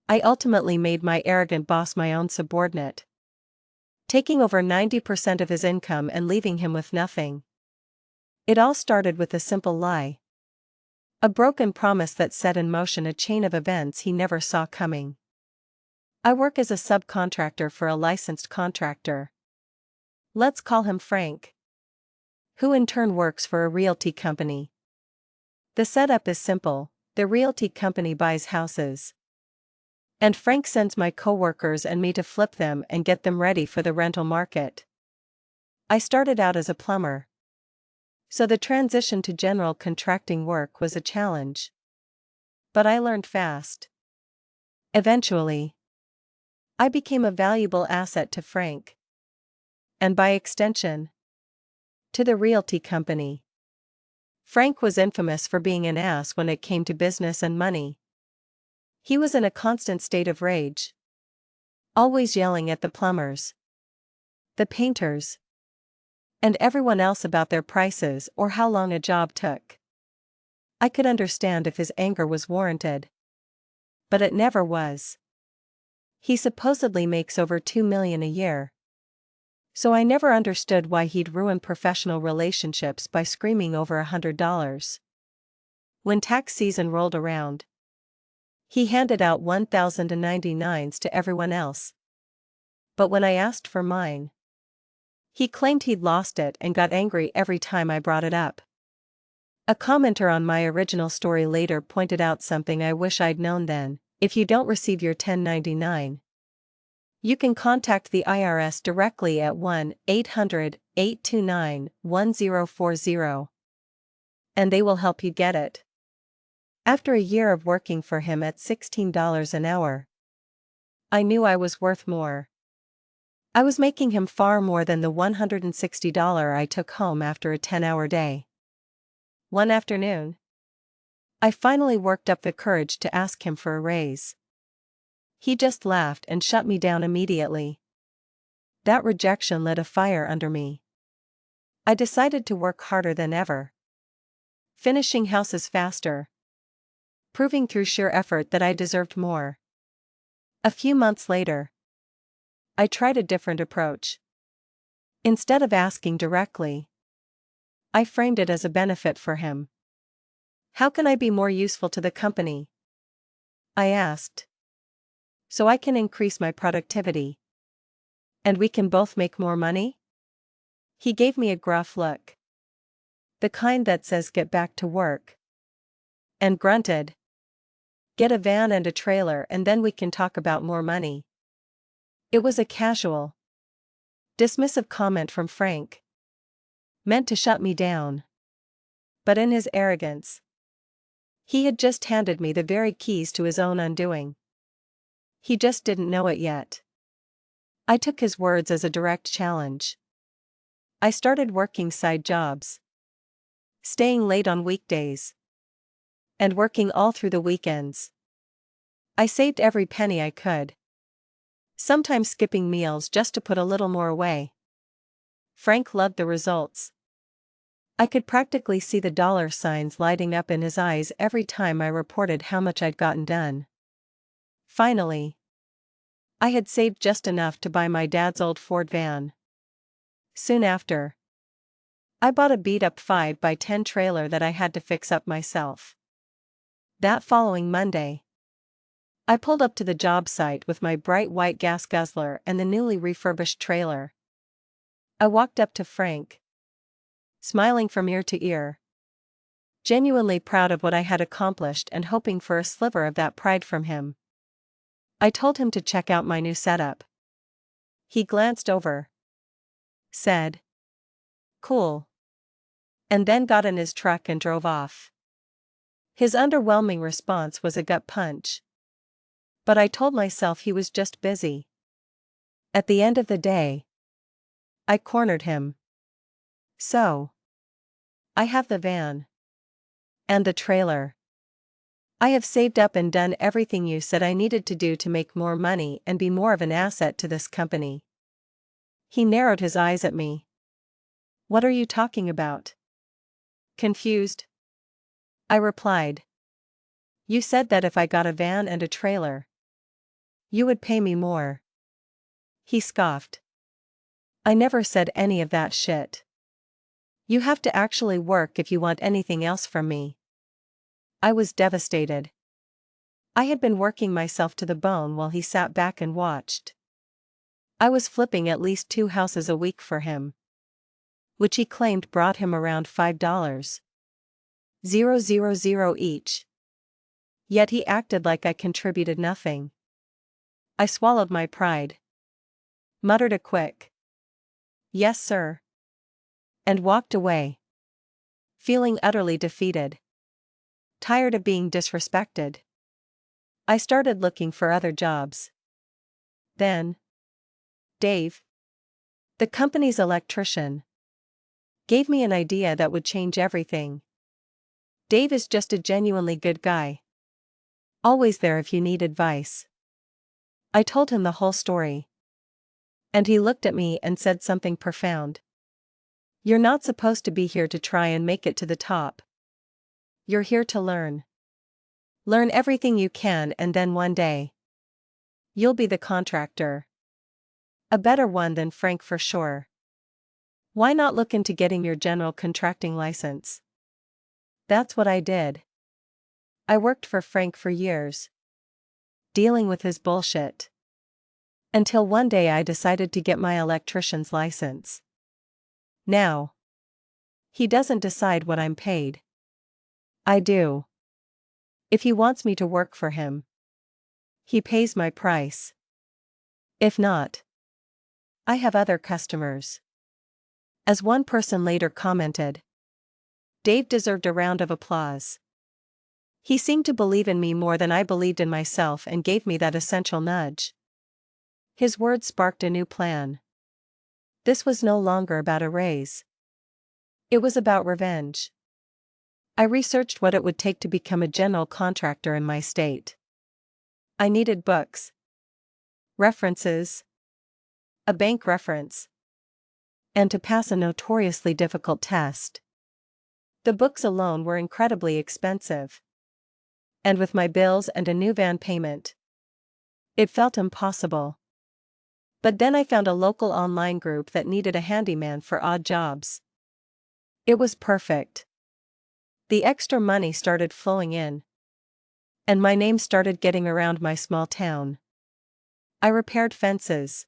I ultimately made my arrogant boss my own subordinate, taking over 90% of his income and leaving him with nothing. It all started with a simple lie. A broken promise that set in motion a chain of events he never saw coming. I work as a subcontractor for a licensed contractor. Let's call him Frank, who in turn works for a realty company. The setup is simple: the realty company buys houses, and Frank sends my coworkers and me to flip them and get them ready for the rental market. I started out as a plumber, so the transition to general contracting work was a challenge. But I learned fast. Eventually, I became a valuable asset to Frank, and by extension, to the realty company. Frank was infamous for being an ass when it came to business and money. He was in a constant state of rage, always yelling at the plumbers, the painters, and everyone else about their prices or how long a job took. I could understand if his anger was warranted, but it never was. He supposedly makes over $2 million a year. So I never understood why he'd ruin professional relationships by screaming over $100. When tax season rolled around, he handed out 1,099s to everyone else. But when I asked for mine, he claimed he'd lost it and got angry every time I brought it up. A commenter on my original story later pointed out something I wish I'd known then: if you don't receive your 1099, you can contact the IRS directly at 1-800-829-1040, and they will help you get it. After a year of working for him at $16 an hour, I knew I was worth more. I was making him far more than the $160 I took home after a 10-hour day. One afternoon, I finally worked up the courage to ask him for a raise. He just laughed and shut me down immediately. That rejection lit a fire under me. I decided to work harder than ever, finishing houses faster, proving through sheer effort that I deserved more. A few months later, I tried a different approach. Instead of asking directly, I framed it as a benefit for him. How can I be more useful to the company? I asked. So I can increase my productivity, and we can both make more money? He gave me a gruff look, the kind that says get back to work, and grunted, get a van and a trailer and then we can talk about more money. It was a casual, dismissive comment from Frank, meant to shut me down. But in his arrogance, he had just handed me the very keys to his own undoing. He just didn't know it yet. I took his words as a direct challenge. I started working side jobs, staying late on weekdays, and working all through the weekends. I saved every penny I could, sometimes skipping meals just to put a little more away. Frank loved the results. I could practically see the dollar signs lighting up in his eyes every time I reported how much I'd gotten done. Finally, I had saved just enough to buy my dad's old Ford van. Soon after, I bought a beat-up 5x10 trailer that I had to fix up myself. That following Monday, I pulled up to the job site with my bright white gas guzzler and the newly refurbished trailer. I walked up to Frank, smiling from ear to ear, genuinely proud of what I had accomplished and hoping for a sliver of that pride from him. I told him to check out my new setup. He glanced over, said, "Cool," and then got in his truck and drove off. His underwhelming response was a gut punch. But I told myself he was just busy. At the end of the day, I cornered him. So, I have the van. And the trailer. I have saved up and done everything you said I needed to do to make more money and be more of an asset to this company. He narrowed his eyes at me. What are you talking about? Confused, I replied. You said that if I got a van and a trailer, You would pay me more. He scoffed. I never said any of that shit. You have to actually work if you want anything else from me. I was devastated. I had been working myself to the bone while he sat back and watched. I was flipping at least 2 houses a week for him, which he claimed brought him around $5,000 each. Yet he acted like I contributed nothing. I swallowed my pride, muttered a quick, "Yes, sir," and walked away, feeling utterly defeated. Tired of being disrespected, I started looking for other jobs. Then, Dave, the company's electrician, gave me an idea that would change everything. Dave is just a genuinely good guy. Always there if you need advice. I told him the whole story. And he looked at me and said something profound. You're not supposed to be here to try and make it to the top. You're here to learn. Learn everything you can, and then one day, you'll be the contractor. A better one than Frank for sure. Why not look into getting your general contracting license? That's what I did. I worked for Frank for years, dealing with his bullshit. Until one day I decided to get my electrician's license. Now, he doesn't decide what I'm paid. I do. If he wants me to work for him, he pays my price. If not, I have other customers. As one person later commented, Dave deserved a round of applause. He seemed to believe in me more than I believed in myself and gave me that essential nudge. His words sparked a new plan. This was no longer about a raise. It was about revenge. I researched what it would take to become a general contractor in my state. I needed books, references, a bank reference, and to pass a notoriously difficult test. The books alone were incredibly expensive. And with my bills and a new van payment, it felt impossible. But then I found a local online group that needed a handyman for odd jobs. It was perfect. The extra money started flowing in, and my name started getting around my small town. I repaired fences,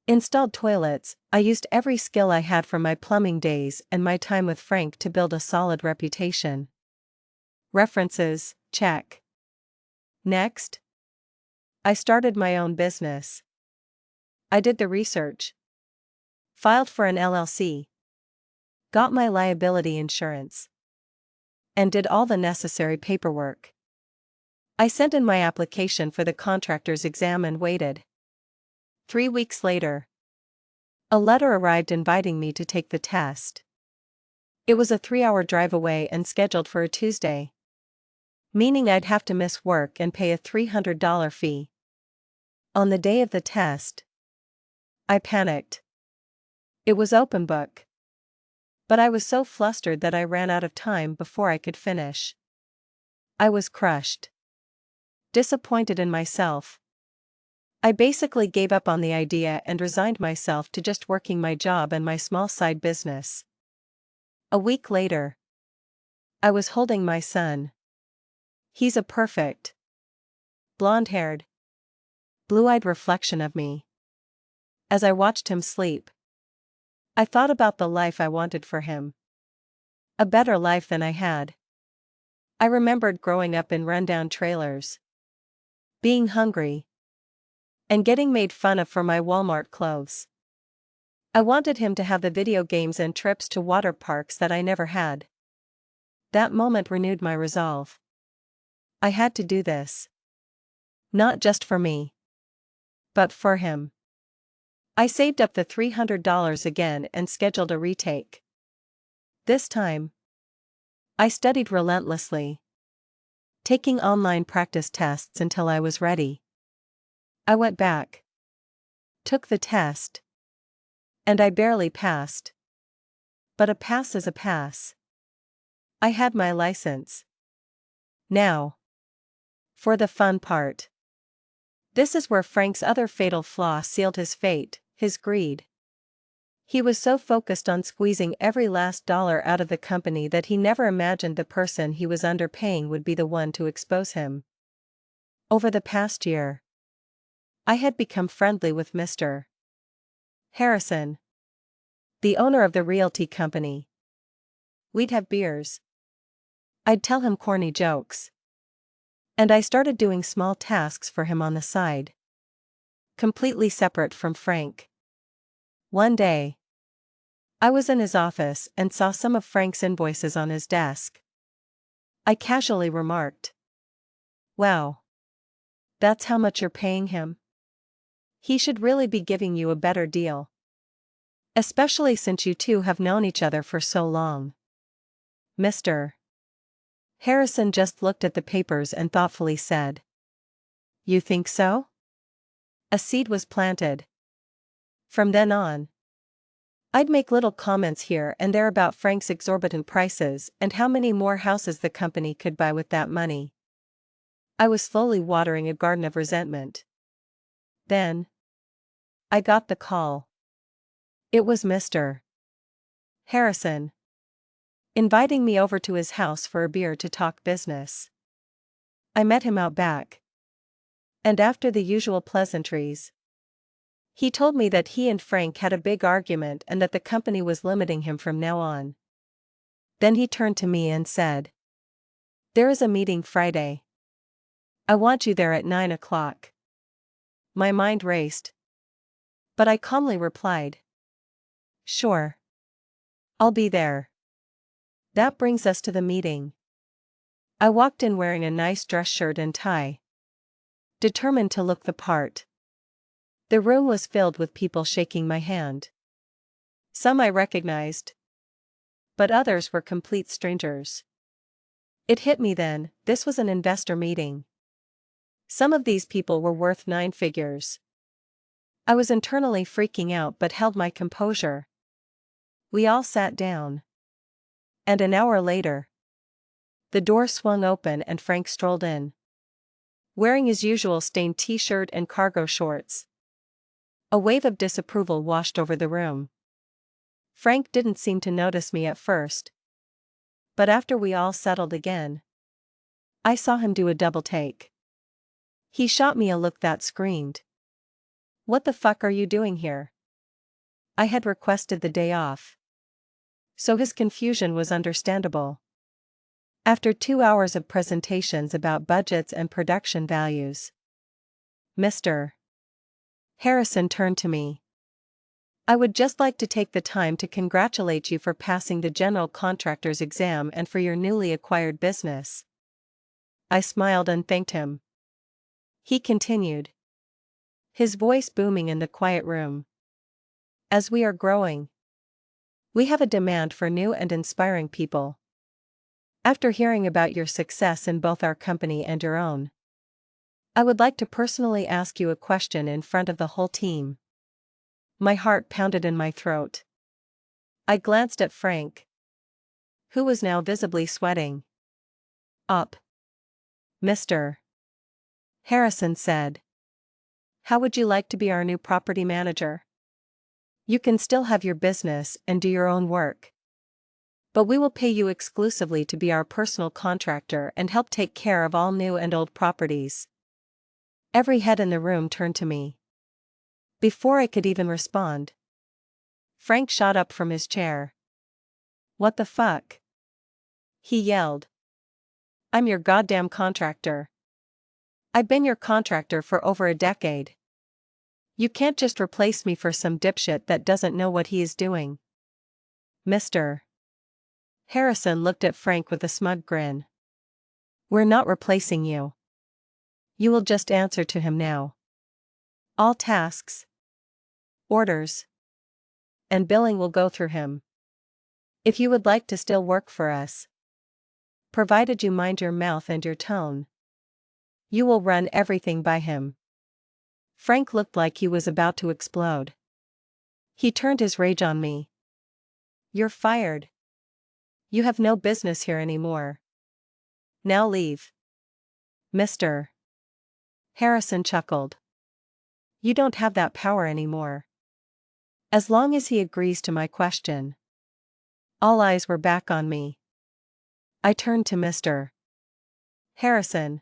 installed toilets. I used every skill I had from my plumbing days and my time with Frank to build a solid reputation. References, check. Next, I started my own business. I did the research, filed for an LLC, got my liability insurance, and did all the necessary paperwork. I sent in my application for the contractor's exam and waited. 3 weeks later, a letter arrived inviting me to take the test. It was a 3-hour drive away and scheduled for a Tuesday, meaning I'd have to miss work and pay a $300 fee. On the day of the test, I panicked. It was open book. But I was so flustered that I ran out of time before I could finish. I was crushed, disappointed in myself. I basically gave up on the idea and resigned myself to just working my job and my small side business. A week later, I was holding my son. He's a perfect, blonde-haired, blue-eyed reflection of me. As I watched him sleep, I thought about the life I wanted for him. A better life than I had. I remembered growing up in rundown trailers, being hungry, and getting made fun of for my Walmart clothes. I wanted him to have the video games and trips to water parks that I never had. That moment renewed my resolve. I had to do this. Not just for me, but for him. I saved up the $300 again and scheduled a retake. This time, I studied relentlessly, taking online practice tests until I was ready. I went back, took the test, and I barely passed. But a pass is a pass. I had my license. Now, for the fun part. This is where Frank's other fatal flaw sealed his fate, his greed. He was so focused on squeezing every last dollar out of the company that he never imagined the person he was underpaying would be the one to expose him. Over the past year, I had become friendly with Mr. Harrison, the owner of the realty company. We'd have beers. I'd tell him corny jokes. And I started doing small tasks for him on the side, completely separate from Frank. One day, I was in his office and saw some of Frank's invoices on his desk. I casually remarked, "Wow. That's how much you're paying him? He should really be giving you a better deal. Especially since you two have known each other for so long." Mr. Harrison just looked at the papers and thoughtfully said, "You think so?" A seed was planted. From then on, I'd make little comments here and there about Frank's exorbitant prices and how many more houses the company could buy with that money. I was slowly watering a garden of resentment. Then, I got the call. It was Mr. Harrison, inviting me over to his house for a beer to talk business. I met him out back. And after the usual pleasantries, he told me that he and Frank had a big argument and that the company was limiting him from now on. Then he turned to me and said, "There is a meeting Friday. I want you there at 9 o'clock. My mind raced. But I calmly replied, "Sure. I'll be there." That brings us to the meeting. I walked in wearing a nice dress shirt and tie, determined to look the part. The room was filled with people shaking my hand. Some I recognized, but others were complete strangers. It hit me then, this was an investor meeting. Some of these people were worth 9 figures. I was internally freaking out but held my composure. We all sat down. And an hour later, the door swung open and Frank strolled in, wearing his usual stained t-shirt and cargo shorts. A wave of disapproval washed over the room. Frank didn't seem to notice me at first. But after we all settled again, I saw him do a double take. He shot me a look that screamed, "What the fuck are you doing here?" I had requested the day off, so his confusion was understandable. After 2 hours of presentations about budgets and production values, Mr. Harrison turned to me. "I would just like to take the time to congratulate you for passing the general contractor's exam and for your newly acquired business." I smiled and thanked him. He continued, his voice booming in the quiet room. "As we are growing, we have a demand for new and inspiring people. After hearing about your success in both our company and your own, I would like to personally ask you a question in front of the whole team." My heart pounded in my throat. I glanced at Frank, who was now visibly sweating. "Up." Mr. Harrison said, "How would you like to be our new property manager? You can still have your business and do your own work, but we will pay you exclusively to be our personal contractor and help take care of all new and old properties." Every head in the room turned to me. Before I could even respond, Frank shot up from his chair. "What the fuck?" he yelled. "I'm your goddamn contractor. I've been your contractor for over a decade. You can't just replace me for some dipshit that doesn't know what he is doing." Mr. Harrison looked at Frank with a smug grin. "We're not replacing you. You will just answer to him now. All tasks, orders, and billing will go through him. If you would like to still work for us, provided you mind your mouth and your tone, you will run everything by him." Frank looked like he was about to explode. He turned his rage on me. "You're fired. You have no business here anymore. Now leave." Mr. Harrison chuckled. You don't have that power anymore. As long as he agrees to my question. All eyes were back on me. I turned to Mr. Harrison.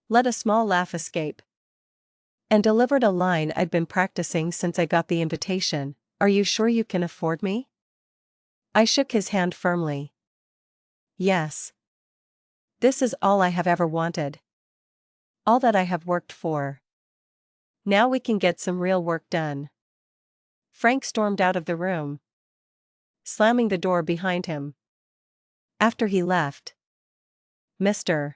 Let a small laugh escape. And delivered a line I'd been practicing since I got the invitation. Are you sure you can afford me? I shook his hand firmly. Yes. This is all I have ever wanted. All that I have worked for. Now we can get some real work done. Frank stormed out of the room, slamming the door behind him. After he left, Mr.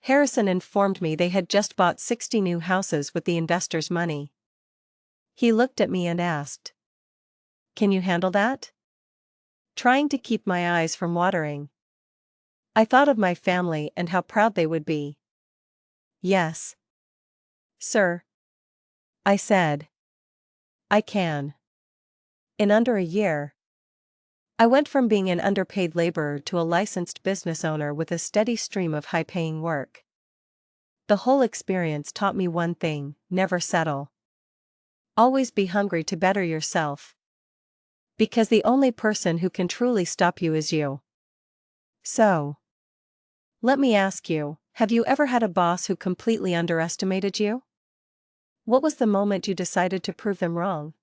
Harrison informed me they had just bought 60 new houses with the investors' money. He looked at me and asked, "Can you handle that?" Trying to keep my eyes from watering. I thought of my family and how proud they would be. "Yes, sir," I said. "I can." In under a year, I went from being an underpaid laborer to a licensed business owner with a steady stream of high-paying work. The whole experience taught me one thing: never settle. Always be hungry to better yourself. Because the only person who can truly stop you is you. So, let me ask you, have you ever had a boss who completely underestimated you? What was the moment you decided to prove them wrong?